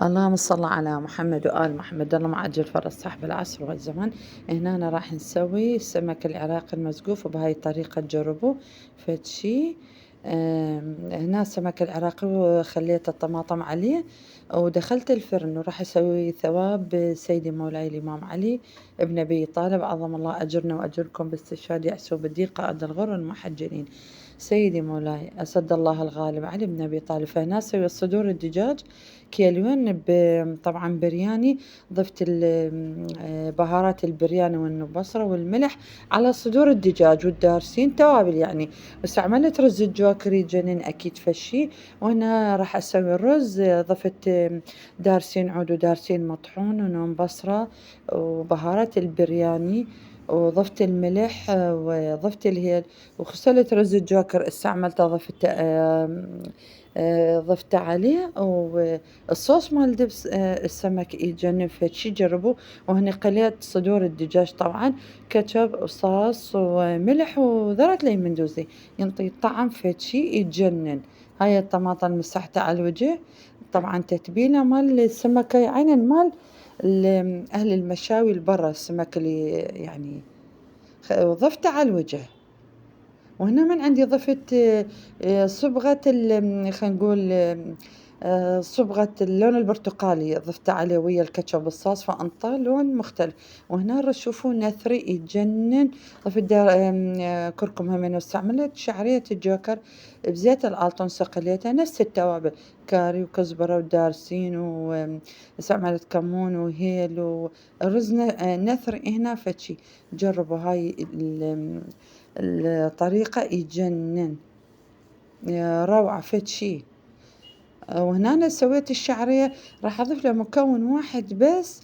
اللهم صل على محمد وآل محمد. الله مع أجل فرس صاحب العصر والزمان. هنا أنا راح نسوي السمك العراقي المسقوف وبهاي الطريقة تجربوه فد شي. هنا السمك العراقي وخليت الطماطم عليه ودخلت الفرن وراح أسوي ثواب سيدي مولاي الإمام علي ابن أبي طالب عظم الله أجرنا وأجركم باستشهاد يعسو بالدقة أدى الغر المحجلين. سيدي مولاي أسد الله الغالب علي بن أبي طالب. فهنا أسوي صدور الدجاج كيلوين طبعا برياني. ضفت بهارات البرياني والبصرة والملح على صدور الدجاج والدارسين توابل يعني. بس عملت رز الجوكر يجنن أكيد فشي. وهنا راح أسوي الرز. ضفت دارسين عود ودارسين مطحون ونوم بصرة وبهارات البرياني وضفت الملح وضفت وغسلت رز الجوكر استعملته ضفت عليه والصوص مال دبس السمك يجنن فشي جربوه. وهنا قليت صدور الدجاج طبعا كاتشب وصوص وملح وذرة ليمون دوزي ينطي طعم فشي يتجنن. هاي الطماطم مسحتها على الوجه طبعا تتبيلة مال السمكة عينا مال أهل المشاوي البرا السمك اللي يعني وضفته على الوجه. وهنا من عندي ضفت صبغة خلينا نقول صبغة اللون البرتقالي ضفت عليه ويا الكاتشب الصوص فأنطى لون مختلف. وهنا شوفوا نثري يتجنن. ضفت كركم همين واستعملت شعرية الجوكر بزيت الألطون قليتها نفس التوابل كاري وكزبرة ودارسين واستعملت كمون وهيل ورز نثري هنا فتشي. جربوا هاي الطريقة يجنن يا روعة فد شي. وهنا أنا سويت الشعرية راح أضيف له مكون واحد بس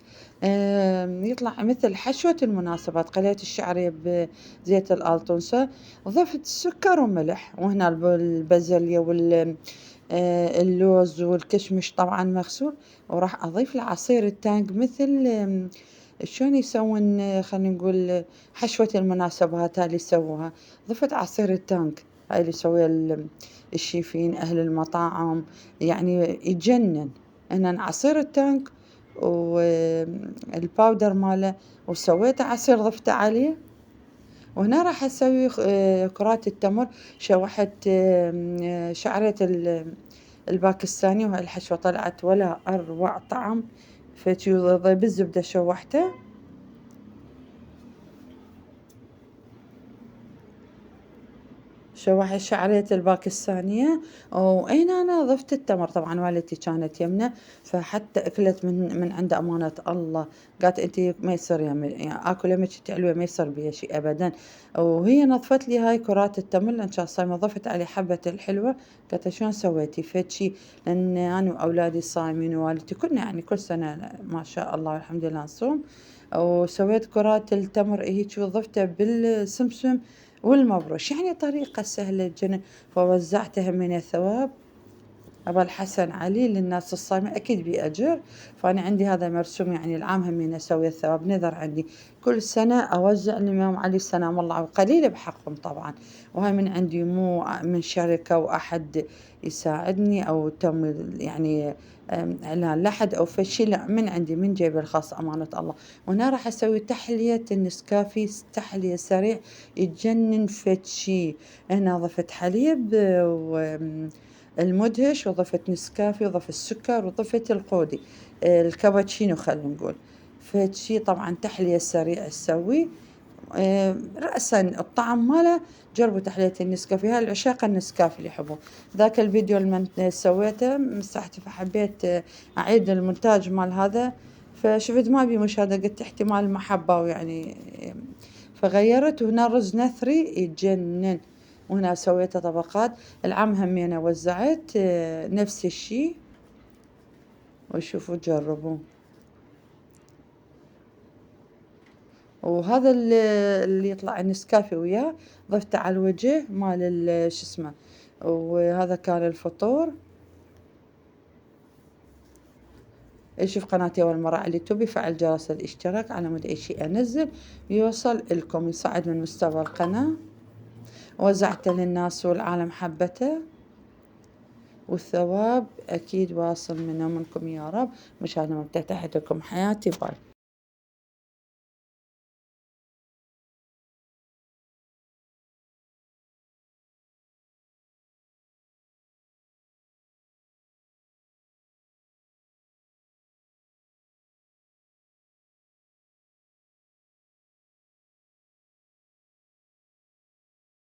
يطلع مثل حشوة المناسبات. قليت الشعرية بزيت الألطنسة ضفت سكر وملح. وهنا البازليا اللوز والكشمش طبعا مغسول. وراح أضيف له عصير التانج مثل شلون يسوون خلينا نقول حشوة المناسبات هاي اللي يسووها. ضفت عصير التانك هاي اللي يسويها الشيفين أهل المطاعم يعني يجنن. أنا عصير التانك والباودر ماله وسويت عصير ضفته عليه. وهنا راح أسوي كرات التمر. شوحت شعرية الباكستاني وهاي الحشوة طلعت ولا أروع طعم. بالزبدة شوحته شوحي شعرية الباكستانية. وأين أنا ضفت التمر طبعا والدتي كانت يمنة فحتى أكلت من عند أمانة الله. قالت أنتي ما يصير يعني أكل يمك تعلوة ما يصير بيها شيء أبدا. وهي نظفت لي هاي كرات التمر لأن كان صايمة ضفت عليه حبة الحلوة. قالت شلون سويتي فد شي لأن أنا وأولادي صايمين ووالدتي كلنا يعني كل سنة ما شاء الله والحمد لله نصوم. وسويت كرات التمر هيك وضفتها بالسمسم والمبروش يعني طريقة سهلة جدا. فوزعتها من الثواب أبا الحسن علي للناس الصايمة أكيد بأجر. فأنا عندي هذا مرسوم يعني العام همين أسوي الثواب نذر عندي كل سنة أوزع الإمام علي السلام الله وقليل بحقهم طبعا. وهاي من عندي مو من شركة وأحد يساعدني أو تم يعني إعلان لحد أو فشي لا من عندي من جيبي الخاص أمانة الله. وهنا راح أسوي تحلية النسكافي تحلية سريع يتجنن فتشي. هنا ضفت حليب المدهش وضفت نسكافي وضفت السكر وضفت القودي الكابتشينو خلينا نقول. فتشي طبعا تحلية سريع تسوي رأسا الطعم ماله. جربوا تحلية النسكافي هاي العشاق النسكافي اللي يحبون. ذاك الفيديو اللي سويته مسحته فحبيت أعيد المونتاج مال هذا فشفت ما بي مشاهدة قلت احتمال محبة ويعني فغيرت. وهنا رز نثري يتجنن. وهنا سويته طبقات العم همينة وزعت نفس الشي. وشوفوا جربوا. وهذا اللي يطلع النسكافي وياه ضفته على الوجه مال شو اسمه. وهذا كان الفطور. شوف قناتي أول مرة على اليوتيوب فعل جرس الاشتراك على مود أي شيء أنزل يوصل لكم يصعد من مستوى القناة. وزعته للناس والعالم حبته. والثواب أكيد واصل منا ومنكم يا رب. مشاهدة ممتعة، تحياتي لكم، حياتي، باي.